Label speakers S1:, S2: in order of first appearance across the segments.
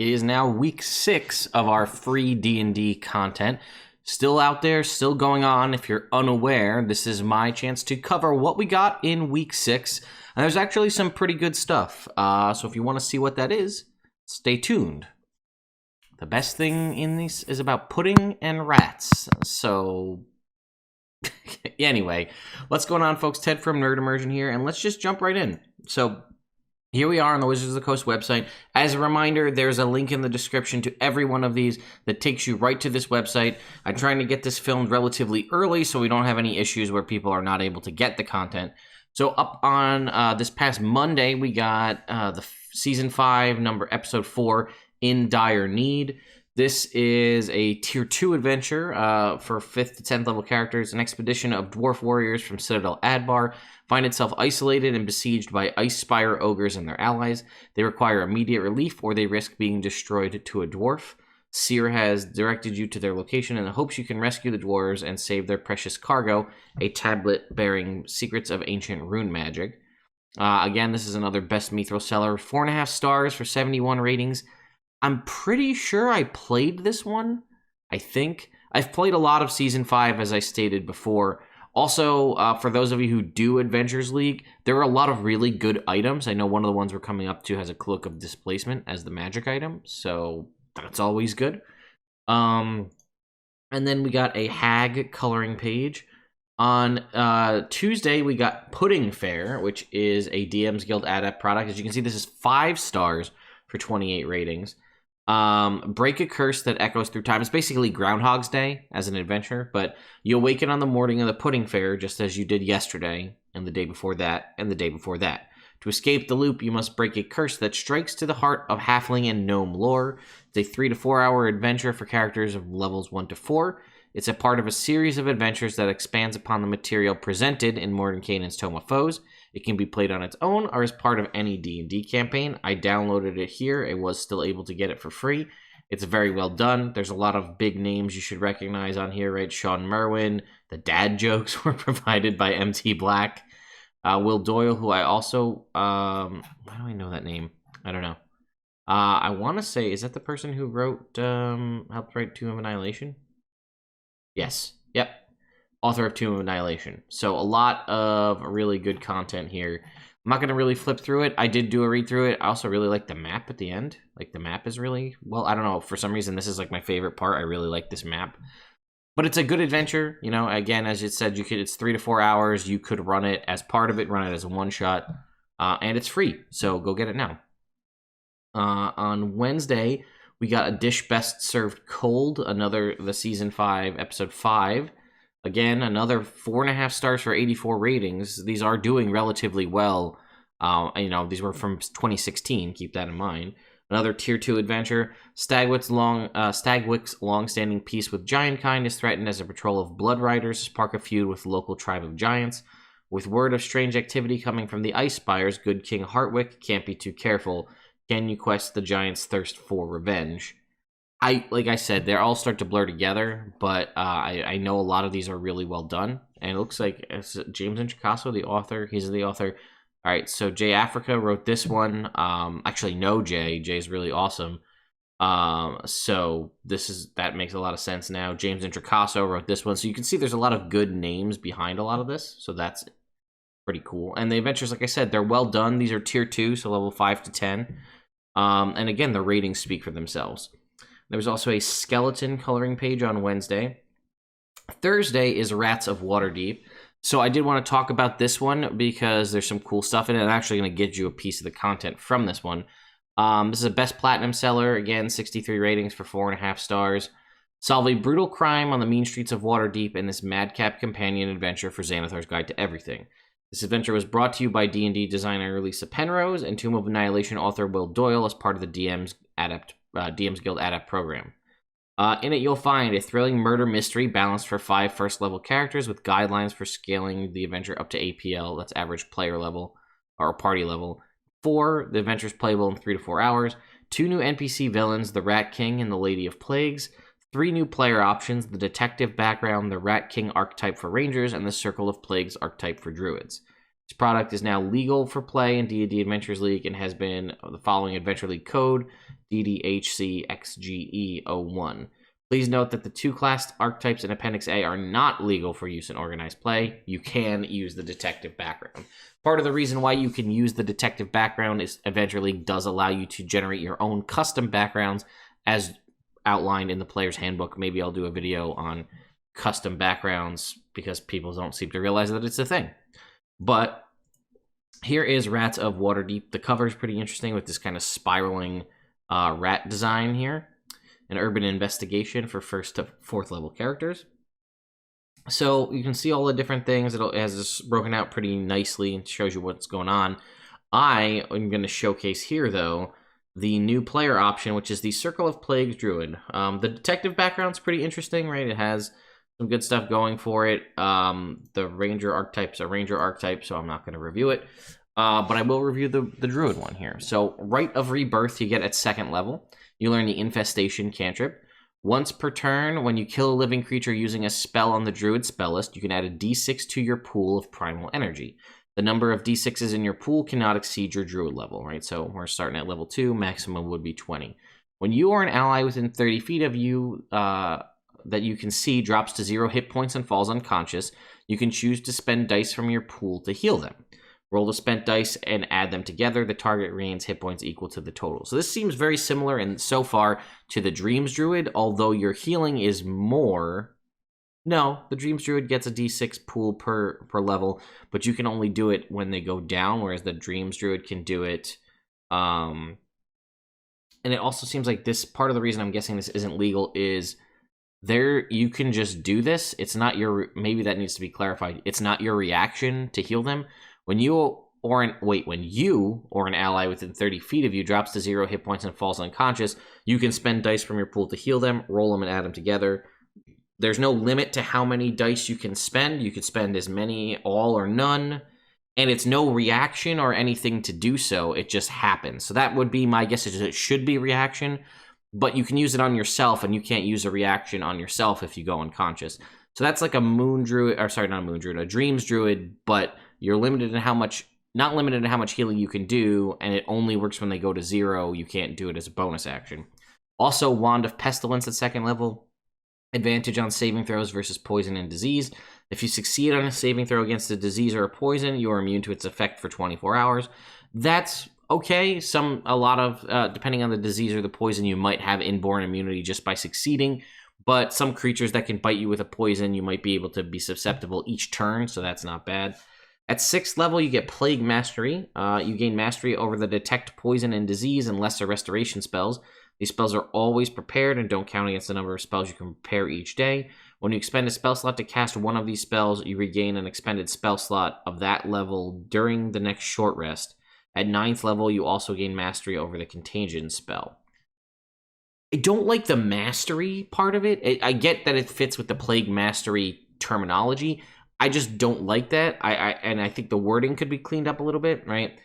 S1: It is now week 6 of our free D&D content. Still out there, still going on. If you're unaware, this is my chance to cover what we got in week 6. And there's actually some pretty good stuff. So if you want to see what that is, stay tuned. The best thing in this is about pudding and rats. So anyway, what's going on, folks? Ted from Nerd Immersion here, and let's just jump right in. So here we are on the Wizards of the Coast website. As a reminder, there's a link in the description to every one of these that takes you right to this website. I'm trying to get this filmed relatively early so we don't have any issues where people are not able to get the content. So up on this past Monday, we got the Season 5, Episode 4, In Dire Need. This is a Tier 2 adventure for 5th to 10th level characters. An expedition of dwarf warriors from Citadel Adbar find itself isolated and besieged by Ice Spire ogres and their allies. They require immediate relief or they risk being destroyed to a dwarf. Seer has directed you to their location in the hopes you can rescue the dwarves and save their precious cargo, a tablet bearing secrets of ancient rune magic. Again, this is another Best Mithril seller. 4.5 stars for 71 ratings. I'm pretty sure I played this one, I think. I've played a lot of Season 5, as I stated before. Also, for those of you who do Adventures League, there are a lot of really good items. I know one of the ones we're coming up to has a Cloak of Displacement as the magic item, so that's always good. And then we got a Hag coloring page. On Tuesday, we got Pudding Faire, which is a DM's Guild Adept product. As you can see, this is 5 stars for 28 ratings. Break a curse that echoes through time. It's basically Groundhog's Day as an adventure, but you awaken on the morning of the Pudding Faire just as you did yesterday, and the day before that, and the day before that. To escape the loop, you must break a curse that strikes to the heart of halfling and gnome lore. It's a 3 to 4 hour adventure for characters of levels 1 to 4. It's a part of a series of adventures that expands upon the material presented in Mordenkainen's Tome of Foes. It can be played on its own or as part of any D&D campaign. I downloaded it here. I was still able to get it for free. It's very well done. There's a lot of big names you should recognize on here, right? Sean Merwin. The dad jokes were provided by MT Black. Will Doyle, who I also... why do I know that name? I don't know. I want to say, is that the person who wrote... helped write Tomb of Annihilation? Yes. Yep. Author of Tomb of Annihilation. So a lot of really good content here. I'm not going to really flip through it. I did do a read through it. I also really like the map at the end. Like, the map is really... Well, I don't know. For some reason, this is like my favorite part. I really like this map. But it's a good adventure. You know, again, as it said, it's 3 to 4 hours. You could run it as part of it, run it as a one-shot. And it's free. So go get it now. On Wednesday, we got a dish best served cold. The Season 5, Episode 5. Again, another 4.5 stars for 84 ratings. These are doing relatively well. These were from 2016. Keep that in mind. Another Tier 2 adventure. Stagwick's long-standing peace with Giantkind is threatened as a patrol of Blood Riders spark a feud with the local tribe of giants. With word of strange activity coming from the Ice Spires, good King Hartwick can't be too careful. Can you quest the giants' thirst for revenge? Like I said, they all start to blur together, but I know a lot of these are really well done. And it looks like James Introcaso, the author, he's the author. All right, so Jay Africa wrote this one. Actually, no, Jay. Jay's really awesome. So that makes a lot of sense now. James Introcaso wrote this one. So you can see there's a lot of good names behind a lot of this. So that's pretty cool. And the adventures, like I said, they're well done. These are Tier 2, so level 5 to 10. And again, the ratings speak for themselves. There was also a skeleton coloring page on Wednesday. Thursday is Rats of Waterdeep. So I did want to talk about this one because there's some cool stuff in it. I'm actually going to get you a piece of the content from this one. This is a Best Platinum seller. Again, 63 ratings for 4.5 stars. Solve a brutal crime on the mean streets of Waterdeep in this madcap companion adventure for Xanathar's Guide to Everything. This adventure was brought to you by D&D designer Lisa Penrose and Tomb of Annihilation author Will Doyle as part of the DM's Guild Adept program. In it, you'll find a thrilling murder mystery balanced for 5 first-level characters with guidelines for scaling the adventure up to APL, that's average player level, or party level. 4, the adventure is playable in 3 to 4 hours. 2 new NPC villains, the Rat King and the Lady of Plagues. 3 new player options, the Detective background, the Rat King archetype for Rangers, and the Circle of Plagues archetype for Druids. This product is now legal for play in D&D Adventures League and has been the following Adventure League code, DDHCXGE01. Please note that the 2 class archetypes in Appendix A are not legal for use in organized play. You can use the detective background. Part of the reason why you can use the detective background is Adventure League does allow you to generate your own custom backgrounds as outlined in the player's handbook. Maybe I'll do a video on custom backgrounds because people don't seem to realize that it's a thing. But here is Rats of Waterdeep. The cover is pretty interesting with this kind of spiraling rat design here. An urban investigation for 1st to 4th level characters. So you can see all the different things. It has this broken out pretty nicely and shows you what's going on. I am going to showcase here, though, the new player option, which is the Circle of Plagues Druid. The detective background's pretty interesting, right? It has some good stuff going for it. The Ranger archetype's a Ranger archetype, so I'm not going to review it. But I will review the Druid one here. So Rite of Rebirth you get at 2nd level. You learn the Infestation cantrip. Once per turn, when you kill a living creature using a spell on the Druid spell list, you can add a d6 to your pool of primal energy. The number of d6s in your pool cannot exceed your Druid level, right? So we're starting at level 2, maximum would be 20. When you or an ally within 30 feet of you that you can see drops to 0 hit points and falls unconscious, you can choose to spend dice from your pool to heal them. Roll the spent dice and add them together. The target regains hit points equal to the total. So this seems very similar and so far to the Dreams Druid, although your healing is more. No, the Dreams Druid gets a d6 pool per level, but you can only do it when they go down, whereas the Dreams Druid can do it. And it also seems like this part of the reason I'm guessing this isn't legal is you can just do this. It's not your, maybe that needs to be clarified. It's not your reaction to heal them. When you or an ally within 30 feet of you drops to 0 hit points and falls unconscious, you can spend dice from your pool to heal them, roll them, and add them together. There's no limit to how many dice you can spend. You could spend as many, all or none, and it's no reaction or anything to do so. It just happens. So that would be my guess. It should be reaction, but you can use it on yourself, and you can't use a reaction on yourself if you go unconscious. So that's like a Moon Druid, or sorry, not a Moon Druid, a Dreams Druid, but you're limited in how much, not limited in how much healing you can do, and it only works when they go to 0. You can't do it as a bonus action. Also, Wand of Pestilence at 2nd level. Advantage on saving throws versus poison and disease. If you succeed on a saving throw against a disease or a poison, you are immune to its effect for 24 hours. That's okay. A lot of, depending on the disease or the poison, you might have inborn immunity just by succeeding. But some creatures that can bite you with a poison, you might be able to be susceptible each turn, so that's not bad. At 6th level, you get Plague Mastery. You gain mastery over the Detect Poison and Disease and Lesser Restoration spells. These spells are always prepared and don't count against the number of spells you can prepare each day. When you expend a spell slot to cast one of these spells, you regain an expended spell slot of that level during the next short rest. At 9th level, you also gain mastery over the Contagion spell. I don't like the mastery part of it. I get that it fits with the Plague Mastery terminology. I just don't like that. I think the wording could be cleaned up a little bit, right?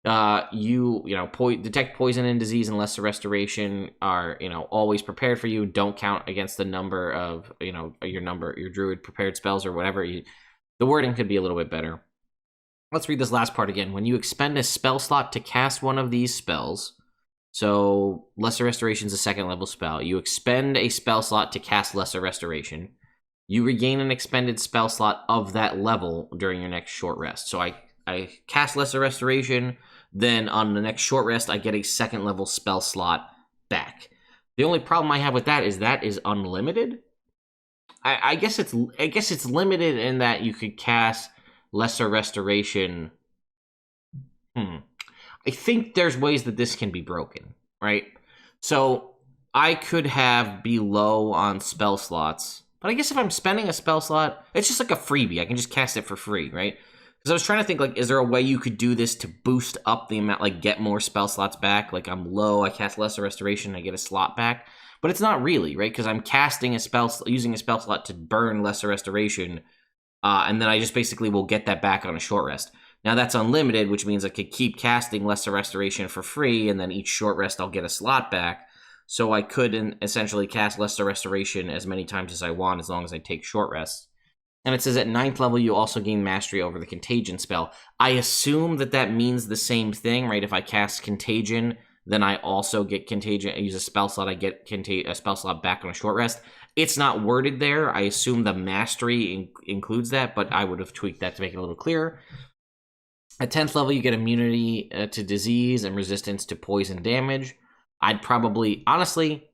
S1: Detect poison and disease and lesser restoration are, always prepared for you. Don't count against the number of, your druid prepared spells or whatever. The wording could be a little bit better. Let's read this last part again. When you expend a spell slot to cast one of these spells, so Lesser Restoration is a 2nd level spell. You expend a spell slot to cast Lesser Restoration. You regain an expended spell slot of that level during your next short rest. So I cast Lesser Restoration, then on the next short rest, I get a 2nd level spell slot back. The only problem I have with that is unlimited. I guess it's limited in that you could cast Lesser Restoration. I think there's ways that this can be broken, right? So I could be low on spell slots, but I guess if I'm spending a spell slot, it's just like a freebie. I can just cast it for free, right? Because I was trying to think, is there a way you could do this to boost up the amount, get more spell slots back? Like, I'm low, I cast Lesser Restoration, I get a slot back. But it's not really, right? Because I'm casting using a spell slot to burn Lesser Restoration, and then I just basically will get that back on a short rest. Now, that's unlimited, which means I could keep casting Lesser Restoration for free, and then each short rest I'll get a slot back. So I could essentially cast Lesser Restoration as many times as I want, as long as I take short rests. And it says at 9th level, you also gain mastery over the Contagion spell. I assume that that means the same thing, right? If I cast Contagion, then I also get Contagion. I use a spell slot, I get a spell slot back on a short rest. It's not worded there. I assume the mastery includes that, but I would have tweaked that to make it a little clearer. At 10th level, you get immunity to disease and resistance to poison damage. I'd probably, honestly,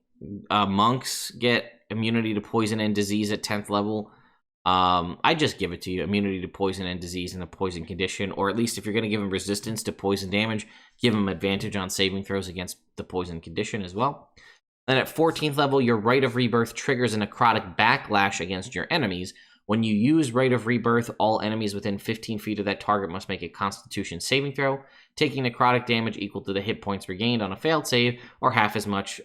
S1: monks get immunity to poison and disease at 10th level. I just give it to you, immunity to poison and disease in a poison condition, or at least if you're going to give them resistance to poison damage, give them advantage on saving throws against the poison condition as well. Then at 14th level, your Rite of Rebirth triggers a necrotic backlash against your enemies. When you use Rite of Rebirth, all enemies within 15 feet of that target must make a Constitution saving throw, taking necrotic damage equal to the hit points regained on a failed save, or half as much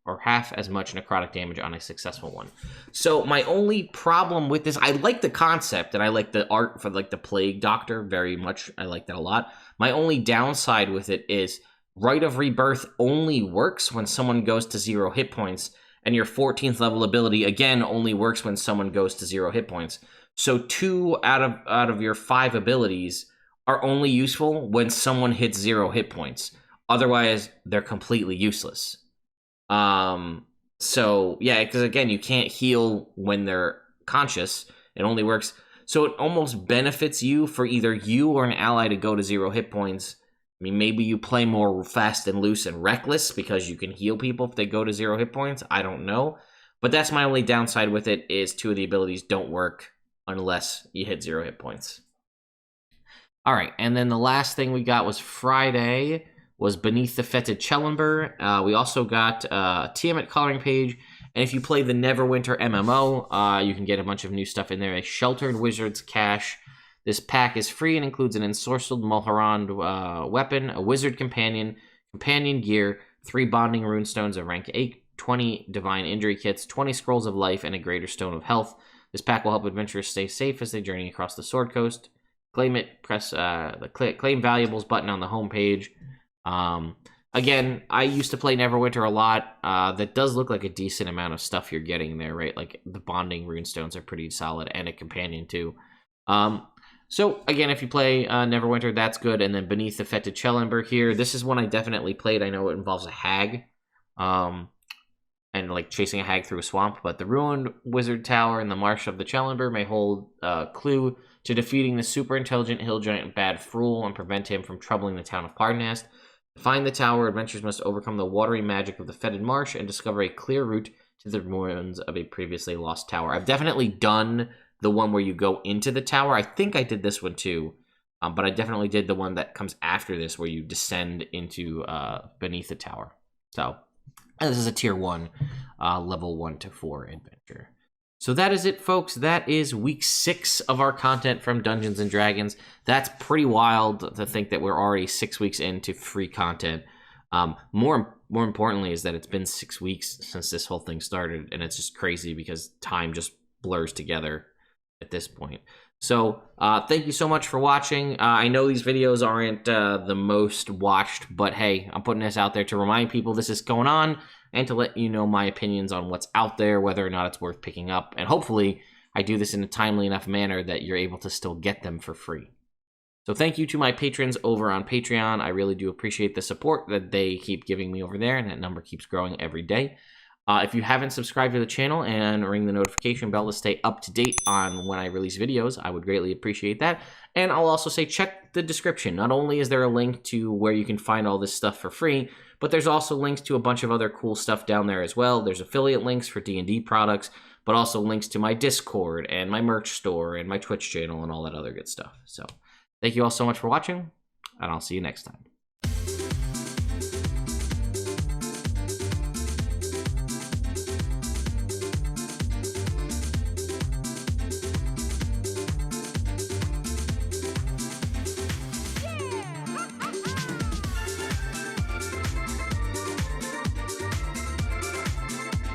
S1: necrotic damage on a successful one. So my only problem with this, I like the concept and I like the art for like the Plague Doctor very much. I like that a lot. My only downside with it is Rite of Rebirth only works when someone goes to 0 hit points, and your 14th level ability again only works when someone goes to 0 hit points. So 2 out of your 5 abilities are only useful when someone hits 0 hit points. Otherwise, they're completely useless. So yeah, because again, you can't heal when they're conscious. It only works. So it almost benefits you for either you or an ally to go to 0 hit points. I mean, maybe you play more fast and loose and reckless because you can heal people if they go to 0 hit points. I don't know. But that's my only downside with it, is 2 of the abilities don't work unless you hit 0 hit points. All right, and then the last thing we got was Friday, was Beneath the Fetid Chellenber. We also got a Tiamat coloring page, and if you play the Neverwinter MMO, you can get a bunch of new stuff in there. A Sheltered Wizard's Cache. This pack is free and includes an ensorcelled Mulharand weapon, a wizard companion, companion gear, 3 bonding runestones of rank 8, 20 divine injury kits, 20 scrolls of life, and a greater stone of health. This pack will help adventurers stay safe as they journey across the Sword Coast. Claim it, press the Claim Valuables button on the homepage. Again, I used to play Neverwinter a lot. That does look like a decent amount of stuff you're getting there, right? Like the bonding runestones are pretty solid, and a companion too. So again, if you play Neverwinter, that's good. And then Beneath the Fetid Chellenber here, this is one I definitely played. I know it involves a hag, and like chasing a hag through a swamp. But the Ruined Wizard Tower in the Marsh of the Chellenber may hold a clue to defeating the super intelligent hill giant Bad Fool and prevent him from troubling the town of Pardnast. To find the tower, adventurers must overcome the watery magic of the Fetid Marsh and discover a clear route to the ruins of a previously lost tower. I've definitely done the one where you go into the tower. I think I did this one too, but I definitely did the one that comes after this where you descend into beneath the tower. So this is a tier 1, level 1 to 4 adventure. So that is it, folks. That is week 6 of our content from Dungeons and Dragons. That's pretty wild to think that we're already 6 weeks into free content. More importantly is that it's been 6 weeks since this whole thing started, and it's just crazy because time just blurs together at this point. So thank you so much for watching. I know these videos aren't the most watched, but hey, I'm putting this out there to remind people this is going on and to let you know my opinions on what's out there, whether or not it's worth picking up. And hopefully I do this in a timely enough manner that you're able to still get them for free. So thank you to my patrons over on Patreon. I really do appreciate the support that they keep giving me over there, and that number keeps growing every day. If you haven't subscribed to the channel and ring the notification bell to stay up to date on when I release videos, I would greatly appreciate that. And I'll also say check the description. Not only is there a link to where you can find all this stuff for free, but there's also links to a bunch of other cool stuff down there as well. There's affiliate links for D&D products, but also links to my Discord and my merch store and my Twitch channel and all that other good stuff. So thank you all so much for watching, and I'll see you next time.